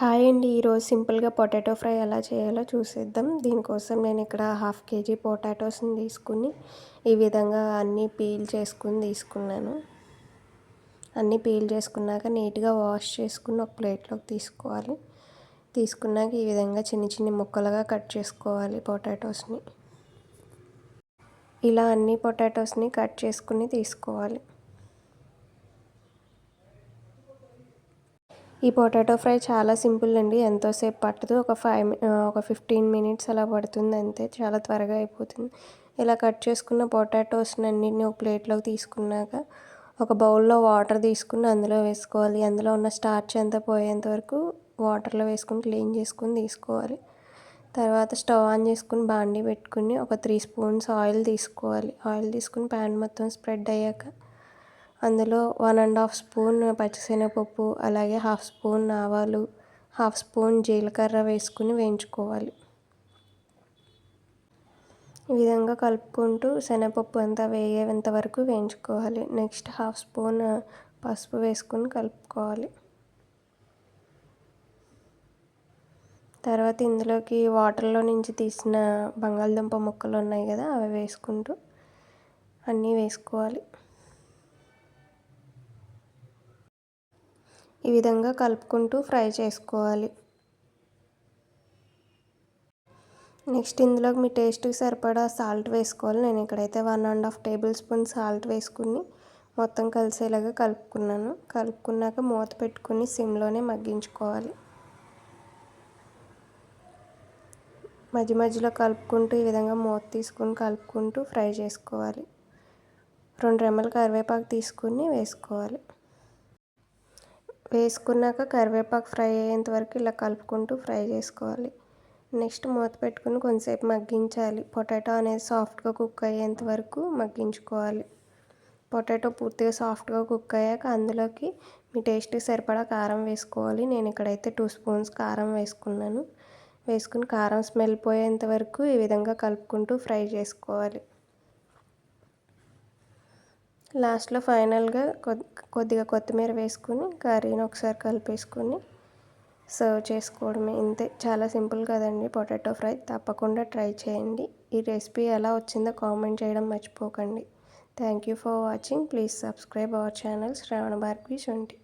Hi అండి. ఈరోజు సింపుల్‌గా పొటాటో ఫ్రై ఎలా చేయాలో చూసేద్దాం. దీనికోసం నేను ఇక్కడ హాఫ్ కేజీ పొటాటోస్‌ని తీసుకుని, ఈ విధంగా అన్నీ పీల్ చేసుకొని తీసుకున్నాను. అన్నీ పీల్ చేసుకున్నాక నీట్‌గా వాష్ చేసుకుని ఒక ప్లేట్లోకి తీసుకోవాలి. తీసుకున్నాక ఈ విధంగా చిన్ని చిన్ని ముక్కలుగా కట్ చేసుకోవాలి పొటాటోస్‌ని. ఇలా అన్ని పొటాటోస్‌ని కట్ చేసుకుని తీసుకోవాలి. ఈ పొటాటో ఫ్రై చాలా సింపుల్ అండి. ఎంతోసేపు పట్టదు. ఒక 15 మినిట్స్ అలా పడుతుంది అంతే. చాలా త్వరగా అయిపోతుంది. ఇలా కట్ చేసుకున్న పొటాటోస్‌ని అన్నిటిని ఒక ప్లేట్లోకి తీసుకున్నాక ఒక బౌల్లో వాటర్ తీసుకుని అందులో వేసుకోవాలి. అందులో ఉన్న స్టార్చ్ అంతా పోయేంత వరకు వాటర్లో వేసుకొని క్లీన్ చేసుకొని తీసుకోవాలి. తర్వాత స్టవ్ ఆన్ చేసుకుని బాండీ పెట్టుకుని ఒక 3 స్పూన్స్ ఆయిల్ తీసుకోవాలి. ఆయిల్ తీసుకుని ప్యాన్ మొత్తం స్ప్రెడ్ అయ్యాక అందులో 1½ స్పూన్ పచ్చిశనగపప్పు, అలాగే హాఫ్ స్పూన్ ఆవాలు, హాఫ్ స్పూన్ జీలకర్ర వేసుకుని వేయించుకోవాలి. ఈ విధంగా కలుపుకుంటూ శనగపప్పు అంతా వేగేంత వరకు వేయించుకోవాలి. నెక్స్ట్ హాఫ్ స్పూన్ పసుపు వేసుకుని కలుపుకోవాలి. తర్వాత ఇందులోకి వాటర్లో నుంచి తీసిన బంగాళదుంప ముక్కలు ఉన్నాయి కదా, అవి వేసుకుంటూ అన్నీ వేసుకోవాలి. ఈ విధంగా కలుపుకుంటూ ఫ్రై చేసుకోవాలి. నెక్స్ట్ ఇందులోకి మీ టేస్ట్కి సరిపడా సాల్ట్ వేసుకోవాలి. నేను ఇక్కడైతే 1½ టేబుల్ స్పూన్ సాల్ట్ వేసుకుని మొత్తం కలిసేలాగా కలుపుకున్నాను. కలుపుకున్నాక మూత పెట్టుకుని సిమ్లోనే మగ్గించుకోవాలి. మధ్య మధ్యలో కలుపుకుంటూ ఈ విధంగా మూత తీసుకుని కలుపుకుంటూ ఫ్రై చేసుకోవాలి. 2 రెమ్మల కరివేపాకు తీసుకుని వేసుకోవాలి. వేసుకున్నాక కరివేపాకు ఫ్రై అయ్యేంత వరకు ఇలా కలుపుకుంటూ ఫ్రై చేసుకోవాలి. నెక్స్ట్ మూత పెట్టుకుని కొంచెంసేపు మగ్గించాలి. పొటాటో అనేది సాఫ్ట్గా కుక్ అయ్యేంత వరకు మగ్గించుకోవాలి. పొటాటో పూర్తిగా సాఫ్ట్గా కుక్ అయ్యాక అందులోకి మీ టేస్ట్కి సరిపడా కారం వేసుకోవాలి. నేను ఇక్కడైతే 2 స్పూన్స్ కారం వేసుకున్నాను. వేసుకుని కారం స్మెల్ పోయేంత వరకు ఈ విధంగా కలుపుకుంటూ ఫ్రై చేసుకోవాలి. లాస్ట్లో ఫైనల్గా కొద్దిగా కొత్తిమీర వేసుకుని కర్రీని ఒకసారి కలిపేసుకొని సర్వ్ చేసుకోవడమే. ఇంతే, చాలా సింపుల్ కదండి పొటాటో ఫ్రై. తప్పకుండా ట్రై చేయండి. ఈ రెసిపీ ఎలా వచ్చిందో కామెంట్ చేయడం మర్చిపోకండి. Thank you for watching. Please subscribe our channel Shravana Bhargavi 20.